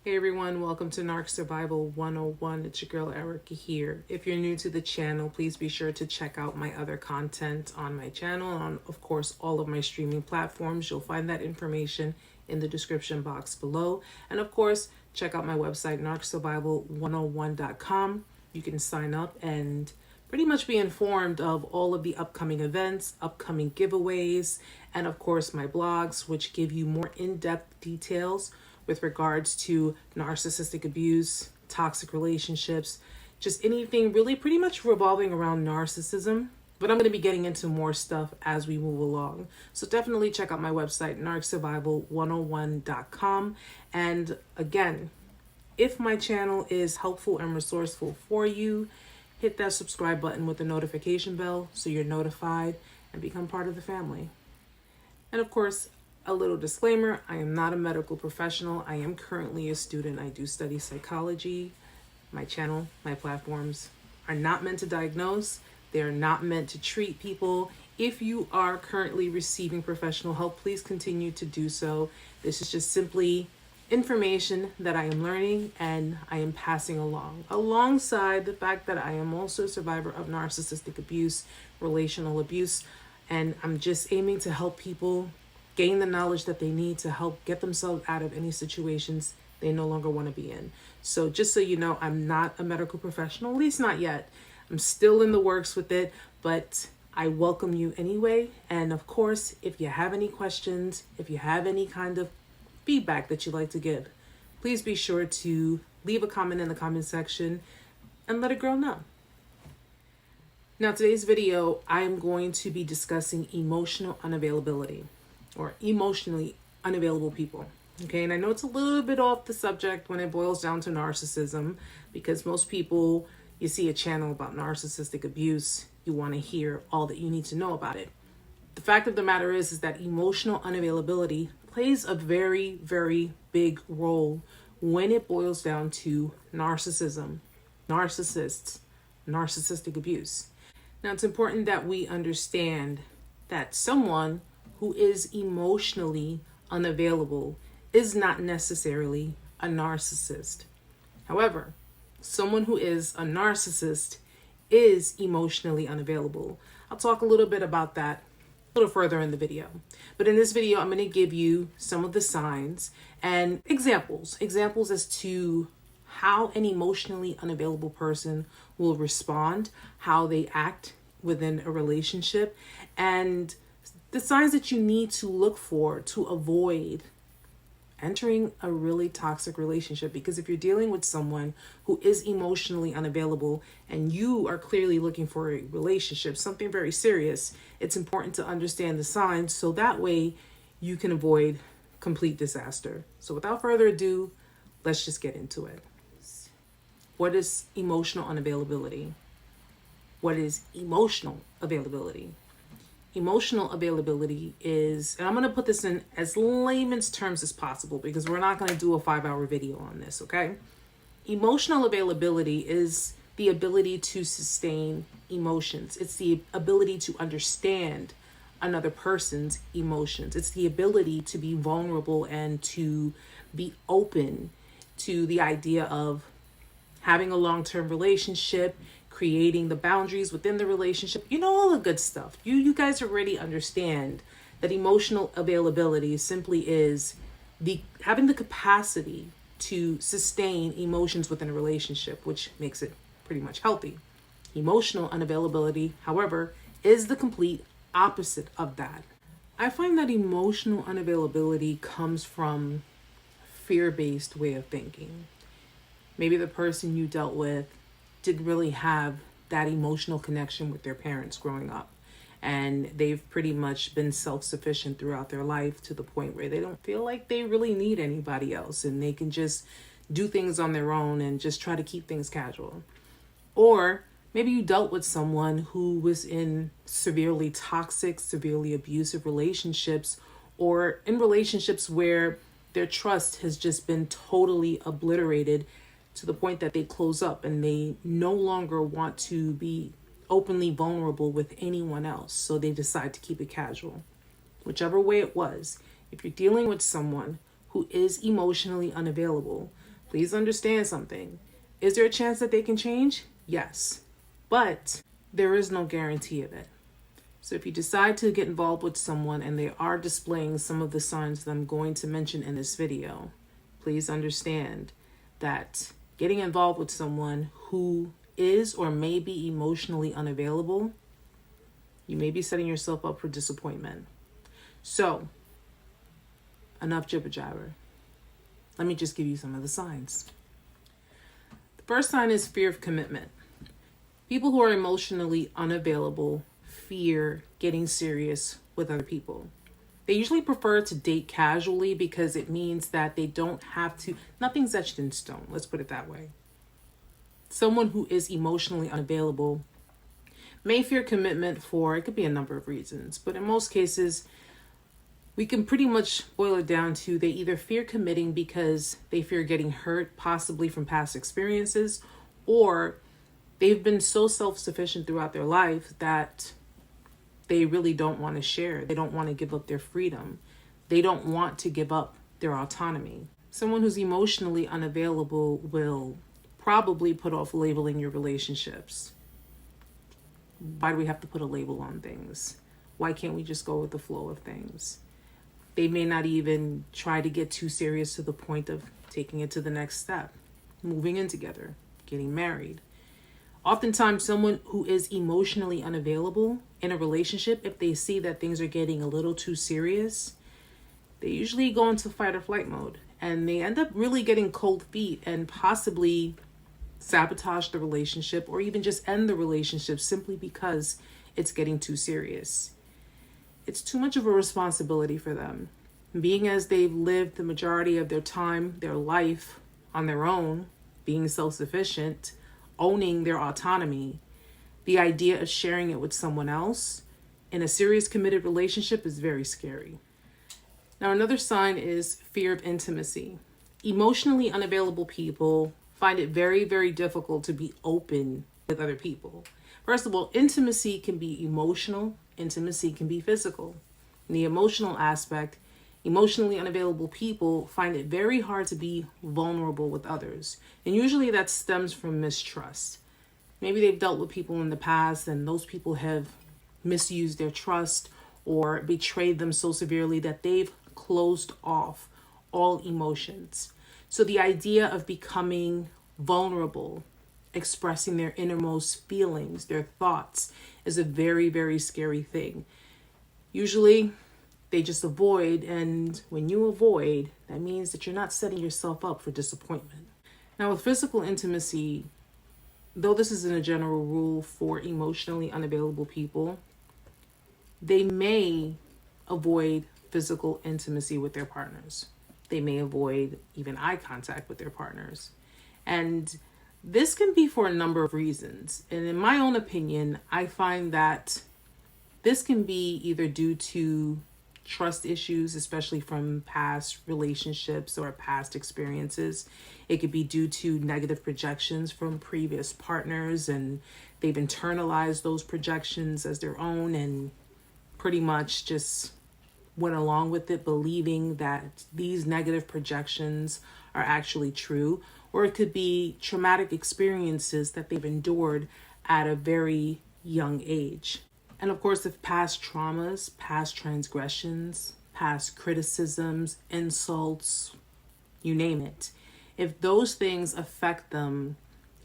Hey everyone, welcome to Narc Survival 101. It's your girl Erica here. If you're new to the channel, please be sure to check out my other content on my channel and on, of course, all of my streaming platforms. You'll find that information in the description box below. And of course, check out my website, narcsurvival101.com. You can sign up and pretty much be informed of all of the upcoming events, upcoming giveaways, and of course my blogs, which give you more in-depth details with regards to narcissistic abuse, toxic relationships, just anything really pretty much revolving around narcissism. But I'm going to be getting into more stuff as we move along. So definitely check out my website, narcsurvival101.com. And again, if my channel is helpful and resourceful for you, hit that subscribe button with the notification bell so you're notified and become part of the family. And of course, a little disclaimer, I am not a medical professional. I am currently a student. I do study psychology. My channel, my platforms are not meant to diagnose. They are not meant to treat people. If you are currently receiving professional help, please continue to do so. This is just simply information that I am learning and I am passing along, alongside the fact that I am also a survivor of narcissistic abuse, relational abuse, and I'm just aiming to help people gain the knowledge that they need to help get themselves out of any situations they no longer want to be in. So just so you know, I'm not a medical professional, at least not yet. I'm still in the works with it, but I welcome you anyway. And of course, if you have any questions, if you have any kind of feedback that you'd like to give, please be sure to leave a comment in the comment section and let a girl know. Now, today's video, I'm going to be discussing emotional unavailability, or emotionally unavailable people. Okay, and I know it's a little bit off the subject when it boils down to narcissism, because most people, you see a channel about narcissistic abuse, you want to hear all that you need to know about it. The fact of the matter is that emotional unavailability plays a very, very big role when it boils down to narcissism, narcissists, narcissistic abuse. Now, it's important that we understand that someone who is emotionally unavailable is not necessarily a narcissist. However, someone who is a narcissist is emotionally unavailable. I'll talk a little bit about that a little further in the video. But in this video, I'm going to give you some of the signs and examples as to how an emotionally unavailable person will respond, how they act within a relationship, and the signs that you need to look for to avoid entering a really toxic relationship. Because if you're dealing with someone who is emotionally unavailable and you are clearly looking for a relationship, something very serious, it's important to understand the signs so that way you can avoid complete disaster. So without further ado, let's just get into it. What is emotional unavailability? What is emotional availability? Emotional availability is, and I'm going to put this in as layman's terms as possible because we're not going to do a 5-hour video on this, okay? Emotional availability is the ability to sustain emotions. It's the ability to understand another person's emotions. It's the ability to be vulnerable and to be open to the idea of having a long-term relationship, creating the boundaries within the relationship, all the good stuff. You guys already understand that emotional availability simply is having the capacity to sustain emotions within a relationship, which makes it pretty much healthy. Emotional unavailability, however, is the complete opposite of that. I find that emotional unavailability comes from fear-based way of thinking. Maybe the person you dealt with didn't really have that emotional connection with their parents growing up. And they've pretty much been self-sufficient throughout their life to the point where they don't feel like they really need anybody else. And they can just do things on their own and just try to keep things casual. Or maybe you dealt with someone who was in severely toxic, severely abusive relationships, or in relationships where their trust has just been totally obliterated to the point that they close up and they no longer want to be openly vulnerable with anyone else. So they decide to keep it casual. Whichever way it was, if you're dealing with someone who is emotionally unavailable, Please understand something. Is there a chance that they can change? Yes. But there is no guarantee of it. So if you decide to get involved with someone and they are displaying some of the signs that I'm going to mention in this video, please understand that getting involved with someone who is or may be emotionally unavailable, you may be setting yourself up for disappointment. So, enough jibber jabber. Let me just give you some of the signs. The first sign is fear of commitment. People who are emotionally unavailable fear getting serious with other people. They usually prefer to date casually because it means that they don't have to, nothing's etched in stone, let's put it that way. Someone who is emotionally unavailable may fear commitment for, it could be a number of reasons, but in most cases, we can pretty much boil it down to they either fear committing because they fear getting hurt, possibly from past experiences, or they've been so self-sufficient throughout their life that they really don't want to share. They don't want to give up their freedom. They don't want to give up their autonomy. Someone who's emotionally unavailable will probably put off labeling your relationships. Why do we have to put a label on things? Why can't we just go with the flow of things? They may not even try to get too serious to the point of taking it to the next step, moving in together, getting married. Oftentimes, someone who is emotionally unavailable in a relationship, if they see that things are getting a little too serious, they usually go into fight or flight mode and they end up really getting cold feet and possibly sabotage the relationship or even just end the relationship simply because it's getting too serious. It's too much of a responsibility for them. Being as they've lived the majority of their time, their life on their own, being self-sufficient, owning their autonomy, the idea of sharing it with someone else in a serious committed relationship is very scary. Now, another sign is fear of intimacy. Emotionally unavailable people find it very, very difficult to be open with other people. First of all, intimacy can be emotional, intimacy can be physical. In the emotional aspect, emotionally unavailable people find it very hard to be vulnerable with others. And usually that stems from mistrust. Maybe they've dealt with people in the past and those people have misused their trust or betrayed them so severely that they've closed off all emotions. So the idea of becoming vulnerable, expressing their innermost feelings, their thoughts, is a very, very scary thing. Usually, they just avoid, and when you avoid, that means that you're not setting yourself up for disappointment. Now, with physical intimacy, though this isn't a general rule for emotionally unavailable people, they may avoid physical intimacy with their partners. They may avoid even eye contact with their partners. And this can be for a number of reasons. And in my own opinion, I find that this can be either due to trust issues, especially from past relationships or past experiences. It could be due to negative projections from previous partners, and they've internalized those projections as their own and pretty much just went along with it, believing that these negative projections are actually true. Or it could be traumatic experiences that they've endured at a very young age. And of course, if past traumas, past transgressions, past criticisms, insults, you name it, if those things affect them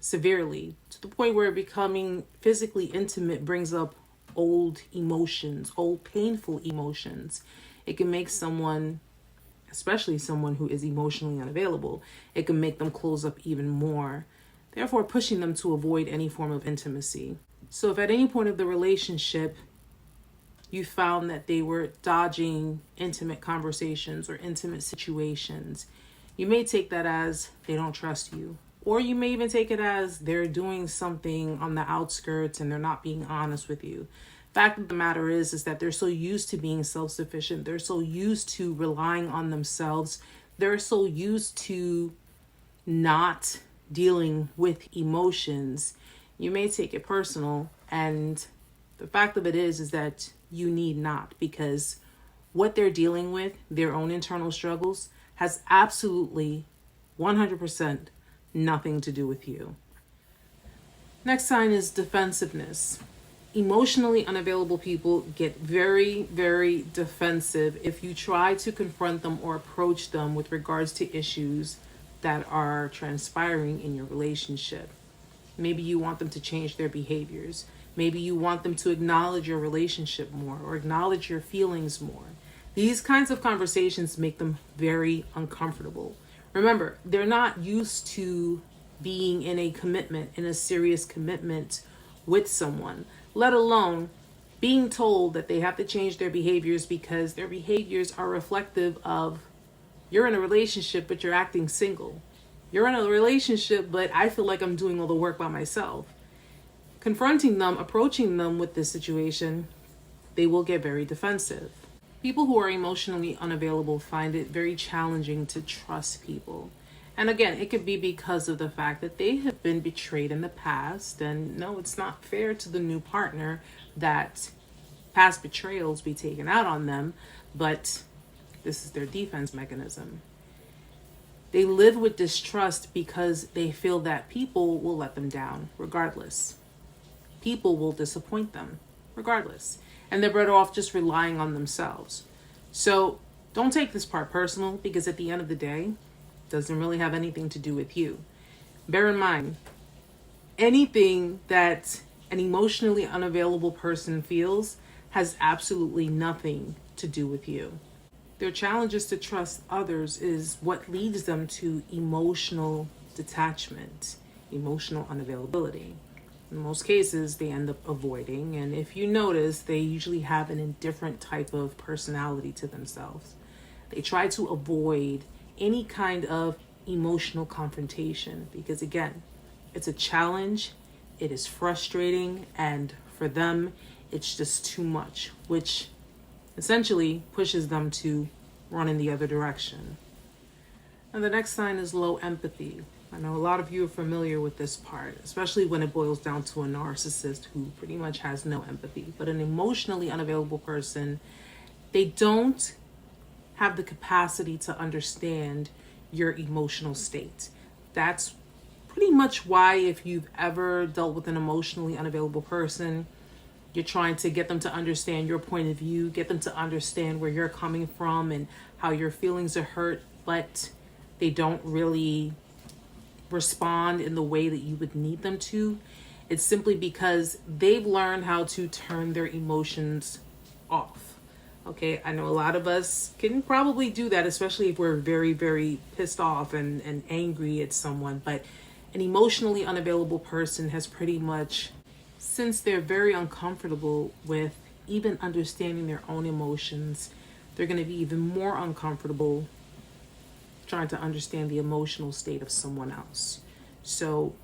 severely to the point where becoming physically intimate brings up old emotions, old painful emotions, it can make someone, especially someone who is emotionally unavailable, it can make them close up even more, therefore pushing them to avoid any form of intimacy. So if at any point of the relationship you found that they were dodging intimate conversations or intimate situations, you may take that as they don't trust you. Or you may even take it as they're doing something on the outskirts and they're not being honest with you. Fact of the matter is that they're so used to being self-sufficient. They're so used to relying on themselves. They're so used to not dealing with emotions. You may take it personal, and the fact of it is that you need not, because what they're dealing with, their own internal struggles, has absolutely 100% nothing to do with you. Next sign is defensiveness. Emotionally unavailable people get very, very defensive if you try to confront them or approach them with regards to issues that are transpiring in your relationship. Maybe you want them to change their behaviors. Maybe you want them to acknowledge your relationship more or acknowledge your feelings more. These kinds of conversations make them very uncomfortable. Remember, they're not used to being in a commitment, in a serious commitment with someone, let alone being told that they have to change their behaviors because their behaviors are reflective of you're in a relationship, but you're acting single. You're in a relationship, but I feel like I'm doing all the work by myself. Confronting them, approaching them with this situation, they will get very defensive. People who are emotionally unavailable find it very challenging to trust people. And again, it could be because of the fact that they have been betrayed in the past. And no, it's not fair to the new partner that past betrayals be taken out on them, but this is their defense mechanism. They live with distrust because they feel that people will let them down regardless. People will disappoint them regardless. And they're better off just relying on themselves. So don't take this part personal, because at the end of the day, it doesn't really have anything to do with you. Bear in mind, anything that an emotionally unavailable person feels has absolutely nothing to do with you. Their challenges to trust others is what leads them to emotional detachment, emotional unavailability. In most cases, they end up avoiding, and if you notice, they usually have an indifferent type of personality to themselves. They try to avoid any kind of emotional confrontation because, again, it's a challenge, it is frustrating, and for them, it's just too much, which essentially pushes them to run in the other direction. And the next sign is low empathy. I know a lot of you are familiar with this part, especially when it boils down to a narcissist who pretty much has no empathy. But an emotionally unavailable person, they don't have the capacity to understand your emotional state. That's pretty much why, if you've ever dealt with an emotionally unavailable person, you're trying to get them to understand your point of view, get them to understand where you're coming from and how your feelings are hurt, but they don't really respond in the way that you would need them to. It's simply because they've learned how to turn their emotions off. Okay, I know a lot of us can probably do that, especially if we're very, very pissed off and angry at someone. But an emotionally unavailable person has pretty much, since they're very uncomfortable with even understanding their own emotions, they're going to be even more uncomfortable trying to understand the emotional state of someone else. So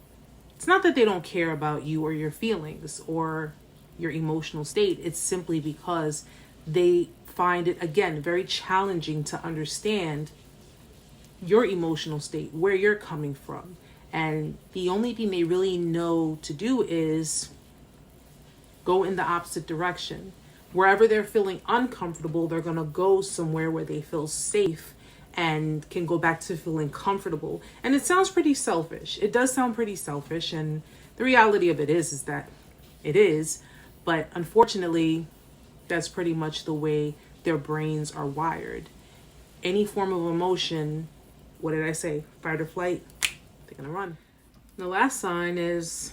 it's not that they don't care about you or your feelings or your emotional state. It's simply because they find it, again, very challenging to understand your emotional state, where you're coming from. And the only thing they really know to do is go in the opposite direction. Wherever they're feeling uncomfortable, they're going to go somewhere where they feel safe and can go back to feeling comfortable. And it sounds pretty selfish. It does sound pretty selfish. And the reality of it is that it is. But unfortunately, that's pretty much the way their brains are wired. Any form of emotion, what did I say? Fight or flight, they're going to run. The last sign is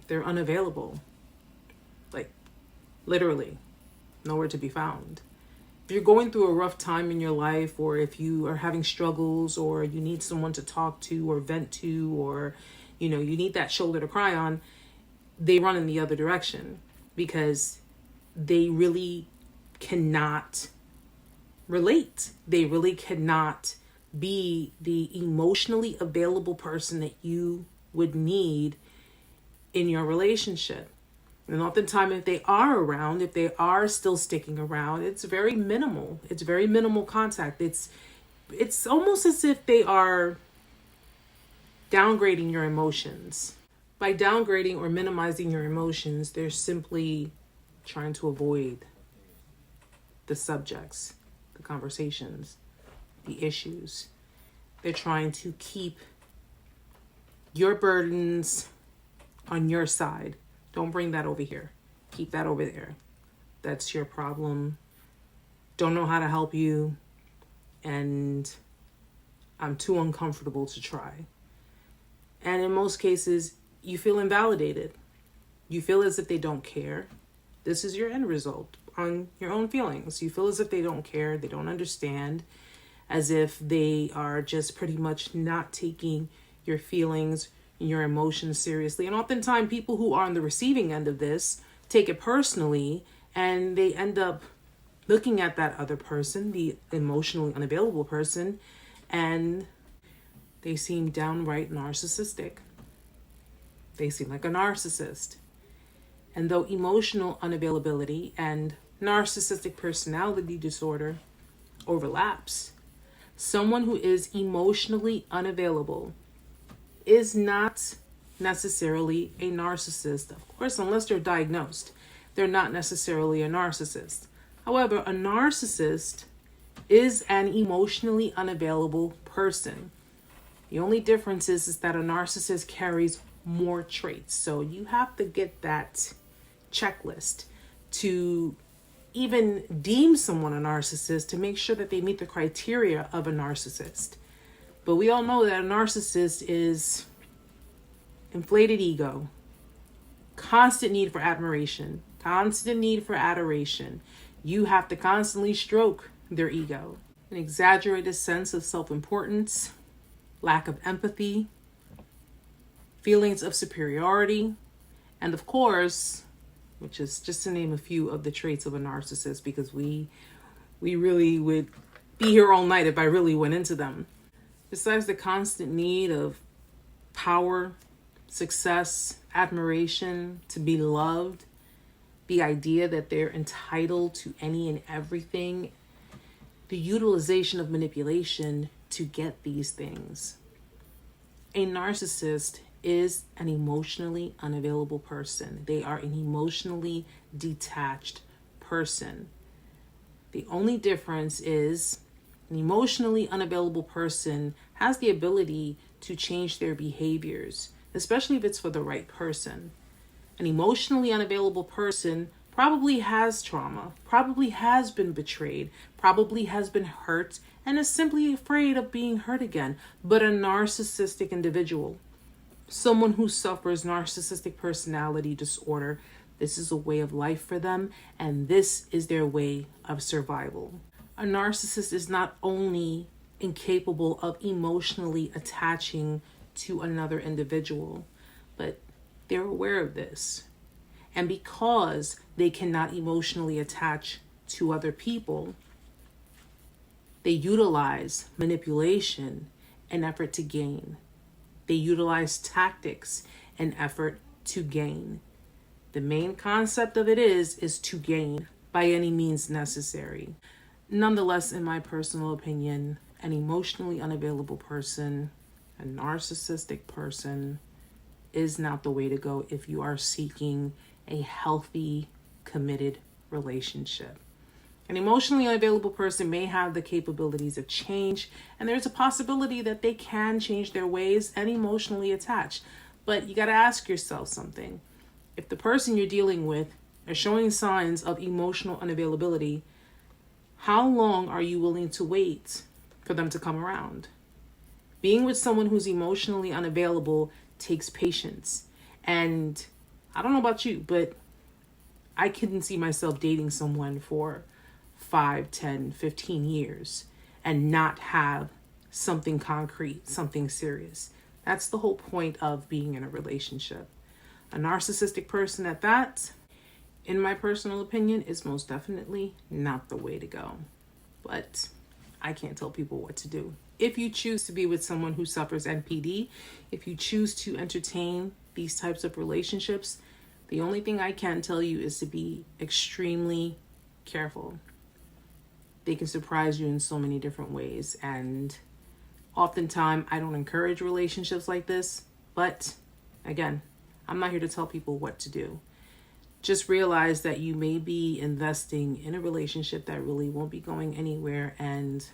they're unavailable. Like, literally, nowhere to be found. If you're going through a rough time in your life, or if you are having struggles, or you need someone to talk to or vent to, or you need that shoulder to cry on, they run in the other direction because they really cannot relate. They really cannot be the emotionally available person that you would need in your relationship. And oftentimes, if they are around, if they are still sticking around, it's very minimal. It's very minimal contact. It's almost as if they are downgrading your emotions. By downgrading or minimizing your emotions, they're simply trying to avoid the subjects, the conversations, the issues. They're trying to keep your burdens on your side. Don't bring that over here. Keep that over there. That's your problem. Don't know how to help you. And I'm too uncomfortable to try. And in most cases, you feel invalidated. You feel as if they don't care. This is your end result on your own feelings. You feel as if they don't care, they don't understand, as if they are just pretty much not taking your feelings and your emotions seriously. And oftentimes people who are on the receiving end of this take it personally, and they end up looking at that other person, the emotionally unavailable person, and they seem downright narcissistic. They seem like a narcissist. And though emotional unavailability and narcissistic personality disorder overlaps, someone who is emotionally unavailable is not necessarily a narcissist. Of course, unless they're diagnosed, they're not necessarily a narcissist. However, a narcissist is an emotionally unavailable person. The only difference is that a narcissist carries more traits. So you have to get that checklist to even deem someone a narcissist, to make sure that they meet the criteria of a narcissist. But we all know that a narcissist is inflated ego, constant need for admiration, constant need for adoration. You have to constantly stroke their ego. An exaggerated sense of self-importance, lack of empathy, feelings of superiority, and of course, which is just to name a few of the traits of a narcissist, because we really would be here all night if I really went into them. Besides the constant need of power, success, admiration, to be loved, the idea that they're entitled to any and everything, the utilization of manipulation to get these things. A narcissist is an emotionally unavailable person. They are an emotionally detached person. The only difference is an emotionally unavailable person has the ability to change their behaviors, especially if it's for the right person. An emotionally unavailable person probably has trauma, probably has been betrayed, probably has been hurt, and is simply afraid of being hurt again. But a narcissistic individual, someone who suffers narcissistic personality disorder, this is a way of life for them, and this is their way of survival. A narcissist is not only incapable of emotionally attaching to another individual, but they're aware of this. And because they cannot emotionally attach to other people, they utilize manipulation in effort to gain. They utilize tactics in effort to gain. The main concept of it is to gain by any means necessary. Nonetheless, in my personal opinion, an emotionally unavailable person, a narcissistic person, is not the way to go if you are seeking a healthy, committed relationship. An emotionally unavailable person may have the capabilities of change, and there's a possibility that they can change their ways and emotionally attach. But you got to ask yourself something. If the person you're dealing with is showing signs of emotional unavailability, how long are you willing to wait for them to come around? Being with someone who's emotionally unavailable takes patience. And I don't know about you, but I couldn't see myself dating someone for 5, 10, 15 years and not have something concrete, something serious. That's the whole point of being in a relationship. A narcissistic person at that, in my personal opinion, is most definitely not the way to go. But I can't tell people what to do. If you choose to be with someone who suffers NPD, if you choose to entertain these types of relationships, the only thing I can tell you is to be extremely careful. They can surprise you in so many different ways. And oftentimes, I don't encourage relationships like this. But again, I'm not here to tell people what to do. Just realize that you may be investing in a relationship that really won't be going anywhere. And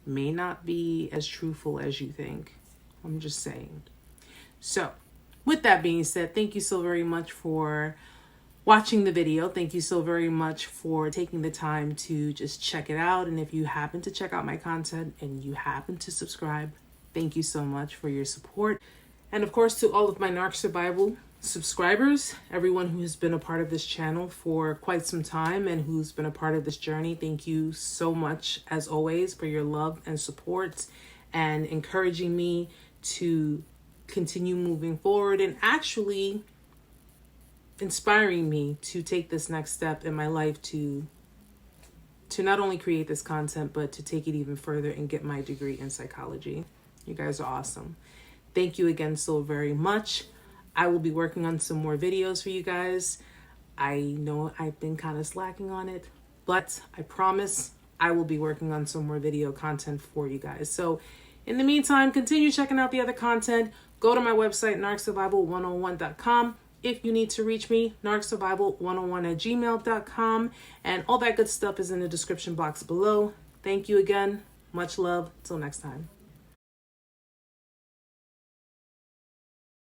may not be as truthful as you think. I'm just saying. So, with that being said, thank you so very much for watching the video. Thank you so very much for taking the time to just check it out. And if you happen to check out my content and you happen to subscribe, thank you so much for your support. And of course, to all of my Narc Survival subscribers, everyone who has been a part of this channel for quite some time and who's been a part of this journey, thank you so much, as always, for your love and support and encouraging me to continue moving forward and actually inspiring me to take this next step in my life to not only create this content, but to take it even further and get my degree in psychology. You guys are awesome. Thank you again so very much. I will be working on some more videos for you guys. I know I've been kind of slacking on it, but I promise I will be working on some more video content for you guys. So in the meantime, continue checking out the other content. Go to my website, narcsurvival101.com. If you need to reach me, narcsurvival101@gmail.com. And all that good stuff is in the description box below. Thank you again. Much love. Till next time.